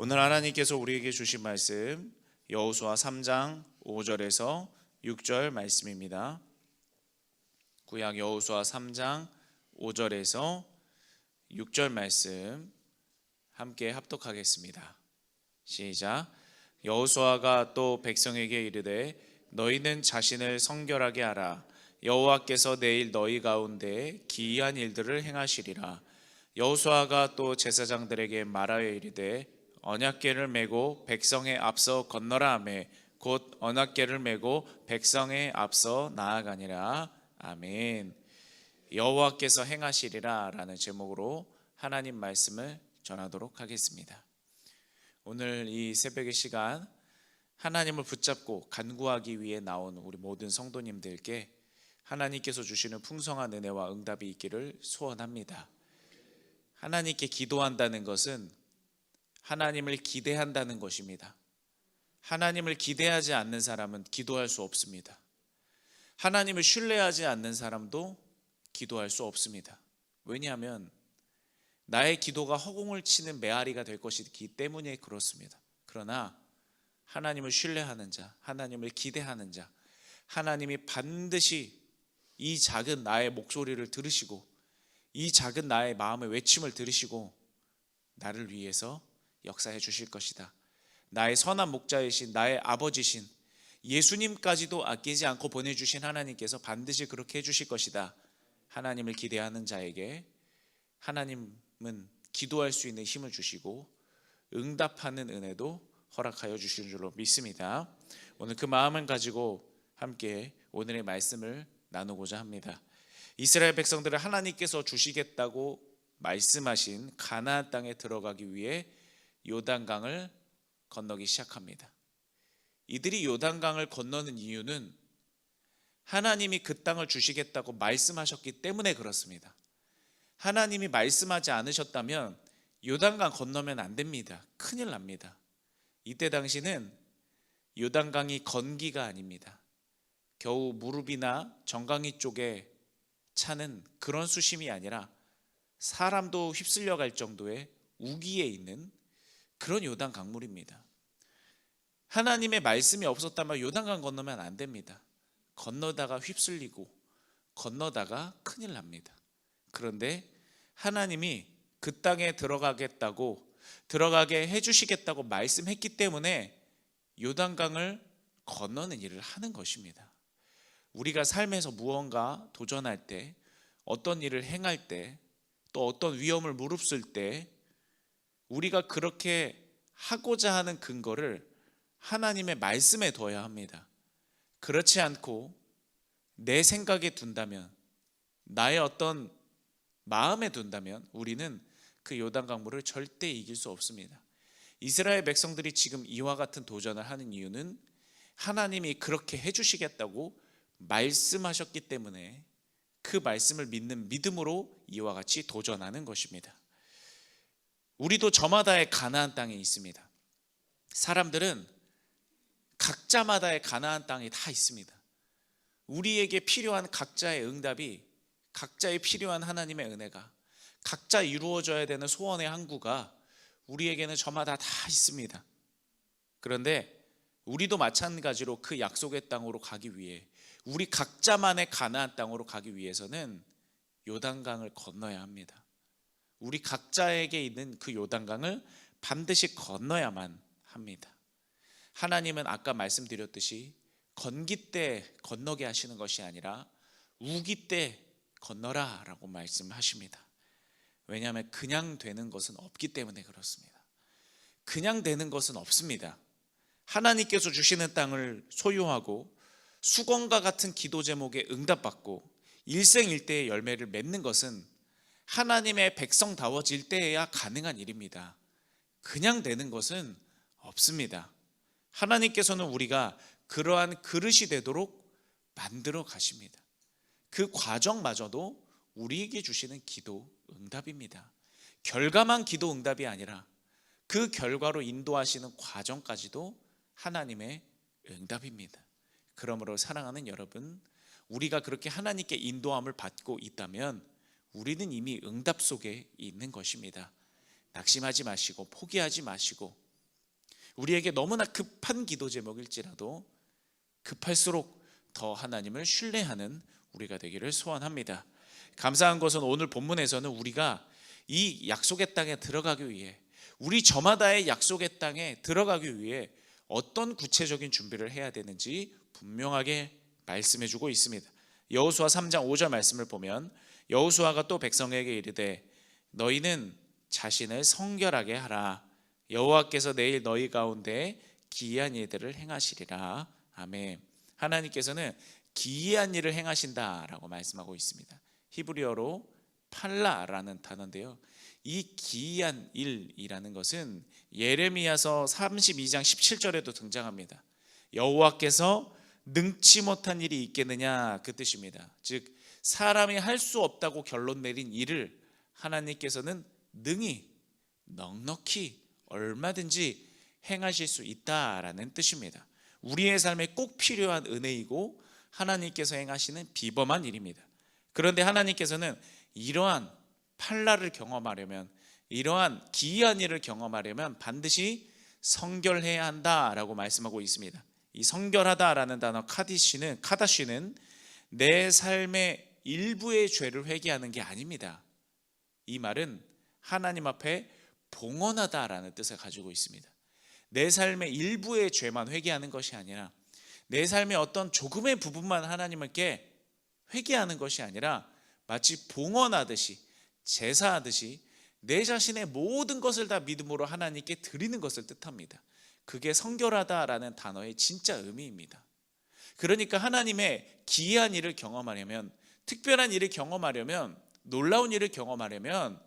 오늘 하나님께서 우리에게 주신 말씀 여호수아 3장 5절에서 6절 말씀입니다. 구약 여호수아 3장 5절에서 6절 말씀 함께 합독하겠습니다. 시작. 여호수아가 또 백성에게 이르되 너희는 자신을 성결하게 하라. 여호와께서 내일 너희 가운데 기이한 일들을 행하시리라. 여호수아가 또 제사장들에게 말하여 이르되 언약궤를 메고 백성의 앞서 건너라 하매 곧 언약궤를 메고 백성의 앞서 나아가니라. 아멘. 여호와께서 행하시리라 라는 제목으로 하나님 말씀을 전하도록 하겠습니다. 오늘 이 새벽의 시간 하나님을 붙잡고 간구하기 위해 나온 우리 모든 성도님들께 하나님께서 주시는 풍성한 은혜와 응답이 있기를 소원합니다. 하나님께 기도한다는 것은 하나님을 기대한다는 것입니다. 하나님을 기대하지 않는 사람은 기도할 수 없습니다. 하나님을 신뢰하지 않는 사람도 기도할 수 없습니다. 왜냐하면 나의 기도가 허공을 치는 메아리가 될 것이기 때문에 그렇습니다. 그러나 하나님을 신뢰하는 자, 하나님을 기대하는 자, 하나님이 반드시 이 작은 나의 목소리를 들으시고 이 작은 나의 마음의 외침을 들으시고 나를 위해서 역사해 주실 것이다. 나의 선한 목자이신 나의 아버지신 예수님까지도 아끼지 않고 보내주신 하나님께서 반드시 그렇게 해주실 것이다. 하나님을 기대하는 자에게 하나님은 기도할 수 있는 힘을 주시고 응답하는 은혜도 허락하여 주신 줄로 믿습니다. 오늘 그 마음을 가지고 함께 오늘의 말씀을 나누고자 합니다. 이스라엘 백성들을 하나님께서 주시겠다고 말씀하신 가나안 땅에 들어가기 위해 요단강을 건너기 시작합니다. 이들이 요단강을 건너는 이유는 하나님이 그 땅을 주시겠다고 말씀하셨기 때문에 그렇습니다. 하나님이 말씀하지 않으셨다면 요단강 건너면 안 됩니다. 큰일 납니다. 이때 당시는 요단강이 건기가 아닙니다. 겨우 무릎이나 정강이 쪽에 차는 그런 수심이 아니라 사람도 휩쓸려 갈 정도의 우기에 있는 그런 요단 강물입니다. 하나님의 말씀이 없었다면 요단강 건너면 안 됩니다. 건너다가 휩쓸리고 건너다가 큰일 납니다. 그런데 하나님이 그 땅에 들어가게 해주시겠다고 말씀했기 때문에 요단강을 건너는 일을 하는 것입니다. 우리가 삶에서 무언가 도전할 때, 어떤 일을 행할 때, 또 어떤 위험을 무릅쓸 때 우리가 그렇게 하고자 하는 근거를 하나님의 말씀에 둬야 합니다. 그렇지 않고 내 생각에 둔다면, 나의 어떤 마음에 둔다면 우리는 그 요단강물을 절대 이길 수 없습니다. 이스라엘 백성들이 지금 이와 같은 도전을 하는 이유는 하나님이 그렇게 해주시겠다고 말씀하셨기 때문에 그 말씀을 믿는 믿음으로 이와 같이 도전하는 것입니다. 우리도 저마다의 가나안 땅에 있습니다. 사람들은 각자마다의 가나안 땅이 다 있습니다. 우리에게 필요한 각자의 응답이, 각자의 필요한 하나님의 은혜가, 각자 이루어져야 되는 소원의 항구가 우리에게는 저마다 다 있습니다. 그런데 우리도 마찬가지로 그 약속의 땅으로 가기 위해, 우리 각자만의 가나안 땅으로 가기 위해서는 요단강을 건너야 합니다. 우리 각자에게 있는 그 요단강을 반드시 건너야만 합니다. 하나님은 아까 말씀드렸듯이 건기 때 건너게 하시는 것이 아니라 우기 때 건너라 라고 말씀하십니다. 왜냐하면 그냥 되는 것은 없기 때문에 그렇습니다. 그냥 되는 것은 없습니다. 하나님께서 주시는 땅을 소유하고 수건과 같은 기도 제목에 응답받고 일생일대의 열매를 맺는 것은 하나님의 백성다워질 때에야 가능한 일입니다. 그냥 되는 것은 없습니다. 하나님께서는 우리가 그러한 그릇이 되도록 만들어 가십니다. 그 과정마저도 우리에게 주시는 기도 응답입니다. 결과만 기도 응답이 아니라 그 결과로 인도하시는 과정까지도 하나님의 응답입니다. 그러므로 사랑하는 여러분, 우리가 그렇게 하나님께 인도함을 받고 있다면 우리는 이미 응답 속에 있는 것입니다. 낙심하지 마시고 포기하지 마시고 우리에게 너무나 급한 기도 제목일지라도 급할수록 더 하나님을 신뢰하는 우리가 되기를 소원합니다. 감사한 것은 오늘 본문에서는 우리가 이 약속의 땅에 들어가기 위해, 우리 저마다의 약속의 땅에 들어가기 위해 어떤 구체적인 준비를 해야 되는지 분명하게 말씀해 주고 있습니다. 여호수아 3장 5절 말씀을 보면 여호수아가 또 백성에게 이르되 너희는 자신을 성결하게 하라. 여호와께서 내일 너희 가운데 기이한 일들을 행하시리라. 아멘. 하나님께서는 기이한 일을 행하신다라고 말씀하고 있습니다. 히브리어로 팔라라는 단어인데요, 이 기이한 일이라는 것은 예레미야서 32장 17절에도 등장합니다. 여호와께서 능치 못한 일이 있겠느냐, 그 뜻입니다. 즉 사람이 할 수 없다고 결론 내린 일을 하나님께서는 능히 넉넉히 얼마든지 행하실 수 있다라는 뜻입니다. 우리의 삶에 꼭 필요한 은혜이고 하나님께서 행하시는 비범한 일입니다. 그런데 하나님께서는 이러한 팔라를 경험하려면, 이러한 기이한 일을 경험하려면 반드시 성결해야 한다라고 말씀하고 있습니다. 이 성결하다라는 단어 카다시는 내 삶의 일부의 죄를 회개하는 게 아닙니다. 이 말은 하나님 앞에 봉헌하다라는 뜻을 가지고 있습니다. 내 삶의 일부의 죄만 회개하는 것이 아니라, 내 삶의 어떤 조금의 부분만 하나님께 회개하는 것이 아니라 마치 봉헌하듯이, 제사하듯이 내 자신의 모든 것을 다 믿음으로 하나님께 드리는 것을 뜻합니다. 그게 성결하다라는 단어의 진짜 의미입니다. 그러니까 하나님의 기이한 일을 경험하려면, 특별한 일을 경험하려면, 놀라운 일을 경험하려면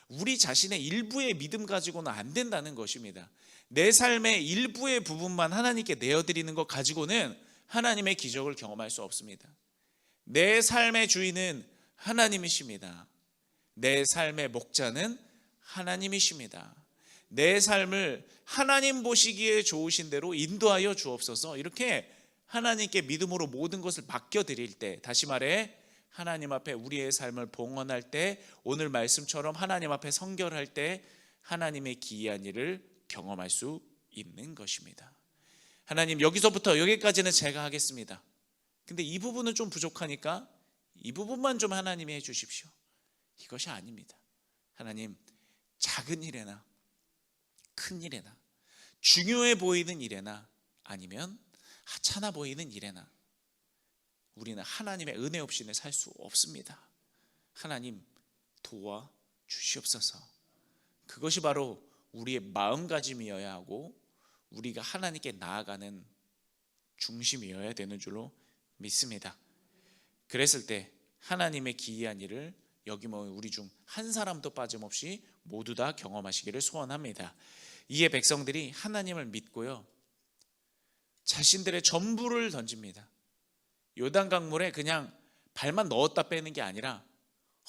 우리 자신의 일부의 믿음 가지고는 안 된다는 것입니다. 내 삶의 일부의 부분만 하나님께 내어드리는 것 가지고는 하나님의 기적을 경험할 수 없습니다. 내 삶의 주인은 하나님이십니다. 내 삶의 목자는 하나님이십니다. 내 삶을 하나님 보시기에 좋으신 대로 인도하여 주옵소서. 이렇게 하나님께 믿음으로 모든 것을 맡겨드릴 때, 다시 말해 하나님 앞에 우리의 삶을 봉헌할 때, 오늘 말씀처럼 하나님 앞에 성결할 때 하나님의 기이한 일을 경험할 수 있는 것입니다. 하나님, 여기서부터 여기까지는 제가 하겠습니다. 근데 이 부분은 좀 부족하니까 이 부분만 좀 하나님이 해주십시오. 이것이 아닙니다. 하나님, 작은 일에나 큰 일에나, 중요해 보이는 일에나 아니면 하찮아 보이는 일에나 우리는 하나님의 은혜 없이는 살 수 없습니다. 하나님, 도와 주시옵소서. 그것이 바로 우리의 마음가짐이어야 하고 우리가 하나님께 나아가는 중심이어야 되는 줄로 믿습니다. 그랬을 때 하나님의 기이한 일을 여기 모인 우리 중 한 사람도 빠짐없이 모두 다 경험하시기를 소원합니다. 이에 백성들이 하나님을 믿고요, 자신들의 전부를 던집니다. 요단강물에 그냥 발만 넣었다 빼는 게 아니라,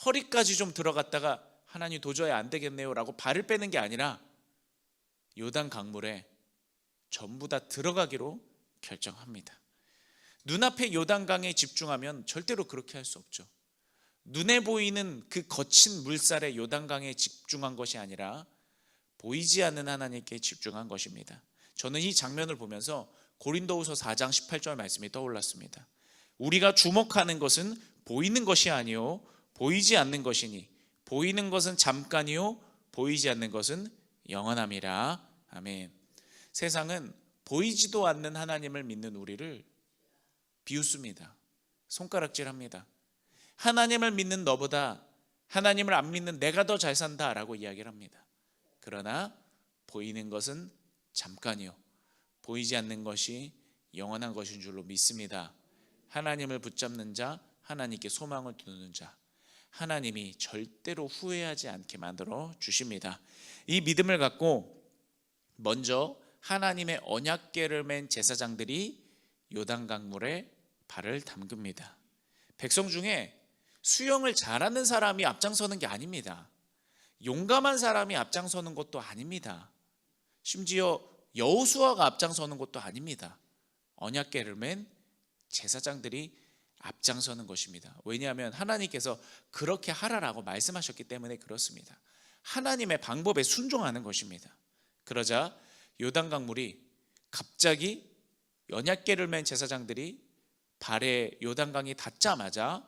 허리까지 좀 들어갔다가 하나님 도저히 안 되겠네요 라고 발을 빼는 게 아니라 요단강물에 전부 다 들어가기로 결정합니다. 눈앞에 요단강에 집중하면 절대로 그렇게 할 수 없죠. 눈에 보이는 그 거친 물살에 요단강에 집중한 것이 아니라 보이지 않는 하나님께 집중한 것입니다. 저는 이 장면을 보면서 고린도후서 4장 18절 말씀이 떠올랐습니다. 우리가 주목하는 것은 보이는 것이 아니요 보이지 않는 것이니 보이는 것은 잠깐이요 보이지 않는 것은 영원함이라. 아멘. 세상은 보이지도 않는 하나님을 믿는 우리를 비웃습니다. 손가락질합니다. 하나님을 믿는 너보다 하나님을 안 믿는 내가 더 잘 산다라고 이야기를 합니다. 그러나 보이는 것은 잠깐이요 보이지 않는 것이 영원한 것인 줄로 믿습니다. 하나님을 붙잡는 자, 하나님께 소망을 두는 자, 하나님이 절대로 후회하지 않게 만들어 주십니다. 이 믿음을 갖고 먼저 하나님의 언약궤를 맨 제사장들이 요단강물에 발을 담급니다. 백성 중에 수영을 잘하는 사람이 앞장서는 게 아닙니다. 용감한 사람이 앞장서는 것도 아닙니다. 심지어 여호수아가 앞장서는 것도 아닙니다. 언약궤를 맨 제사장들이 앞장서는 것입니다. 왜냐하면 하나님께서 그렇게 하라라고 말씀하셨기 때문에 그렇습니다. 하나님의 방법에 순종하는 것입니다. 그러자 요단강물이 갑자기 연약계를 맨 제사장들이 발에 요단강이 닿자마자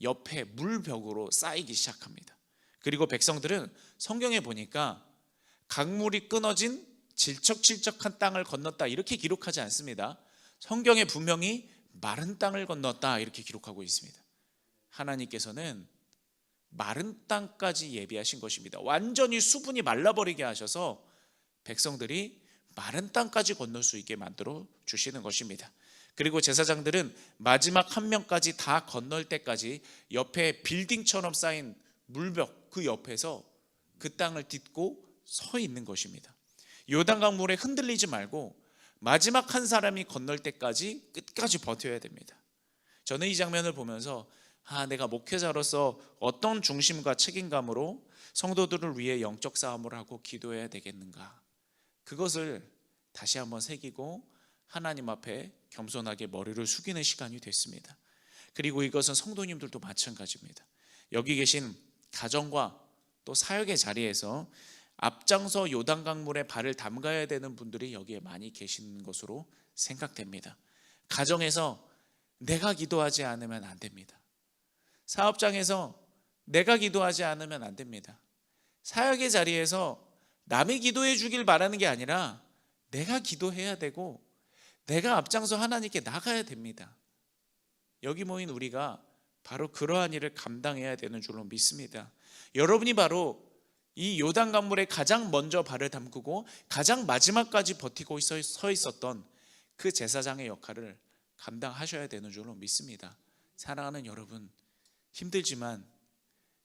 옆에 물벽으로 쌓이기 시작합니다. 그리고 백성들은 성경에 보니까 강물이 끊어진 질척질척한 땅을 건넜다 이렇게 기록하지 않습니다. 성경에 분명히 마른 땅을 건넜다 이렇게 기록하고 있습니다. 하나님께서는 마른 땅까지 예비하신 것입니다. 완전히 수분이 말라버리게 하셔서 백성들이 마른 땅까지 건널 수 있게 만들어 주시는 것입니다. 그리고 제사장들은 마지막 한 명까지 다 건널 때까지 옆에 빌딩처럼 쌓인 물벽 그 옆에서 그 땅을 딛고 서 있는 것입니다. 요단강물에 흔들리지 말고 마지막 한 사람이 건널 때까지 끝까지 버텨야 됩니다. 저는 이 장면을 보면서 내가 목회자로서 어떤 중심과 책임감으로 성도들을 위해 영적 싸움을 하고 기도해야 되겠는가, 그것을 다시 한번 새기고 하나님 앞에 겸손하게 머리를 숙이는 시간이 됐습니다. 그리고 이것은 성도님들도 마찬가지입니다. 여기 계신 가정과 또 사역의 자리에서 앞장서 요단강물에 발을 담가야 되는 분들이 여기에 많이 계신 것으로 생각됩니다. 가정에서 내가 기도하지 않으면 안 됩니다. 사업장에서 내가 기도하지 않으면 안 됩니다. 사역의 자리에서 남이 기도해 주길 바라는 게 아니라 내가 기도해야 되고 내가 앞장서 하나님께 나가야 됩니다. 여기 모인 우리가 바로 그러한 일을 감당해야 되는 줄로 믿습니다. 여러분이 바로 이 요단강물에 가장 먼저 발을 담그고 가장 마지막까지 버티고 서 있었던 그 제사장의 역할을 감당하셔야 되는 줄로 믿습니다. 사랑하는 여러분, 힘들지만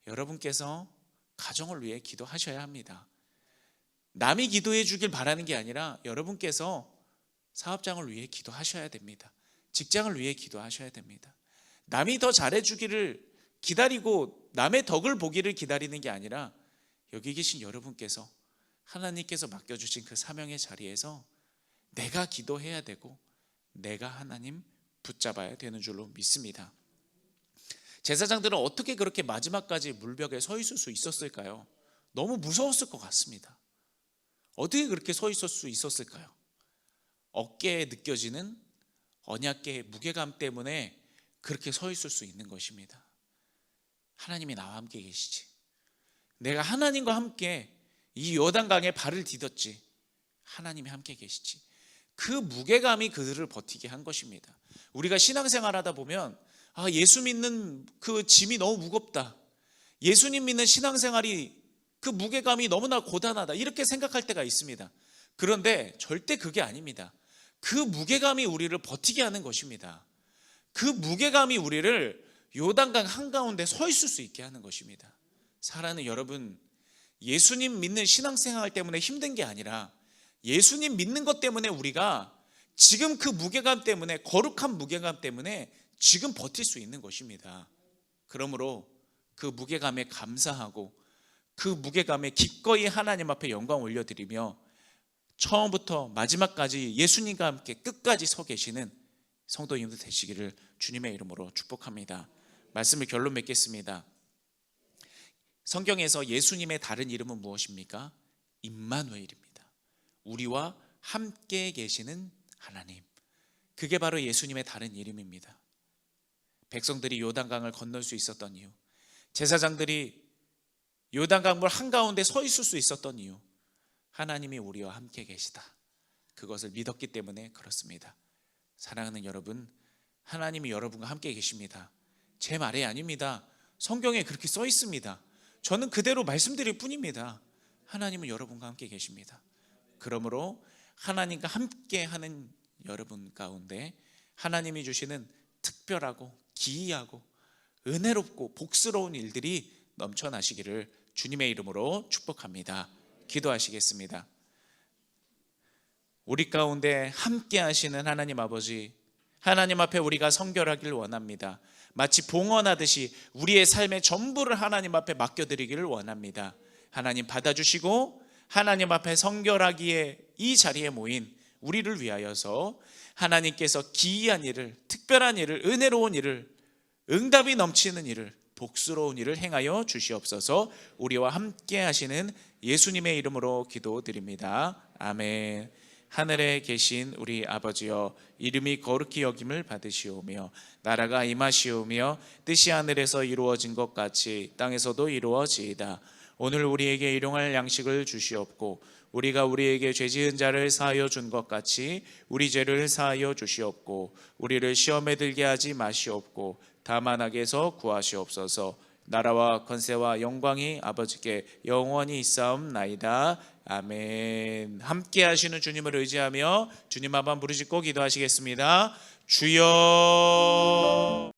여러분께서 가정을 위해 기도하셔야 합니다. 남이 기도해 주길 바라는 게 아니라 여러분께서 사업장을 위해 기도하셔야 됩니다. 직장을 위해 기도하셔야 됩니다. 남이 더 잘해 주기를 기다리고 남의 덕을 보기를 기다리는 게 아니라 여기 계신 여러분께서 하나님께서 맡겨주신 그 사명의 자리에서 내가 기도해야 되고 내가 하나님 붙잡아야 되는 줄로 믿습니다. 제사장들은 어떻게 그렇게 마지막까지 물벽에 서 있을 수 있었을까요? 너무 무서웠을 것 같습니다. 어떻게 그렇게 서 있을 수 있었을까요? 어깨에 느껴지는 언약궤의 무게감 때문에 그렇게 서 있을 수 있는 것입니다. 하나님이 나와 함께 계시지, 내가 하나님과 함께 이 요단강에 발을 디뎠지, 하나님이 함께 계시지, 그 무게감이 그들을 버티게 한 것입니다. 우리가 신앙생활 하다 보면 예수 믿는 그 짐이 너무 무겁다, 예수님 믿는 신앙생활이 그 무게감이 너무나 고단하다, 이렇게 생각할 때가 있습니다. 그런데 절대 그게 아닙니다. 그 무게감이 우리를 버티게 하는 것입니다. 그 무게감이 우리를 요단강 한가운데 서 있을 수 있게 하는 것입니다. 사랑하는 여러분, 예수님 믿는 신앙생활 때문에 힘든 게 아니라 예수님 믿는 것 때문에 우리가 지금 그 무게감 때문에, 거룩한 무게감 때문에 지금 버틸 수 있는 것입니다. 그러므로 그 무게감에 감사하고 그 무게감에 기꺼이 하나님 앞에 영광 올려드리며 처음부터 마지막까지 예수님과 함께 끝까지 서 계시는 성도님들 되시기를 주님의 이름으로 축복합니다. 말씀을 결론 맺겠습니다. 성경에서 예수님의 다른 이름은 무엇입니까? 임마누엘입니다. 우리와 함께 계시는 하나님. 그게 바로 예수님의 다른 이름입니다. 백성들이 요단강을 건널 수 있었던 이유, 제사장들이 요단강물 한가운데 서 있을 수 있었던 이유, 하나님이 우리와 함께 계시다, 그것을 믿었기 때문에 그렇습니다. 사랑하는 여러분, 하나님이 여러분과 함께 계십니다. 제 말이 아닙니다. 성경에 그렇게 써 있습니다. 저는 그대로 말씀드릴 뿐입니다. 하나님은 여러분과 함께 계십니다. 그러므로 하나님과 함께 하는 여러분 가운데 하나님이 주시는 특별하고 기이하고 은혜롭고 복스러운 일들이 넘쳐나시기를 주님의 이름으로 축복합니다. 기도하시겠습니다. 우리 가운데 함께 하시는 하나님 아버지, 하나님 앞에 우리가 성결하기를 원합니다. 마치 봉헌하듯이 우리의 삶의 전부를 하나님 앞에 맡겨드리기를 원합니다. 하나님 받아주시고 하나님 앞에 성결하기에 이 자리에 모인 우리를 위하여서 하나님께서 기이한 일을, 특별한 일을, 은혜로운 일을, 응답이 넘치는 일을, 복스러운 일을 행하여 주시옵소서. 우리와 함께 하시는 예수님의 이름으로 기도드립니다. 아멘. 하늘에 계신 우리 아버지여, 이름이 거룩히 여김을 받으시오며 나라가 임하시오며 뜻이 하늘에서 이루어진 것 같이 땅에서도 이루어지이다. 오늘 우리에게 일용할 양식을 주시옵고 우리가 우리에게 죄 지은 자를 사하여 준 것 같이 우리 죄를 사하여 주시옵고 우리를 시험에 들게 하지 마시옵고 다만 악에서 구하시옵소서. 나라와 권세와 영광이 아버지께 영원히 있사옵나이다. 아멘. 함께 하시는 주님을 의지하며 주님 한번 부르짖고 기도하시겠습니다. 주여.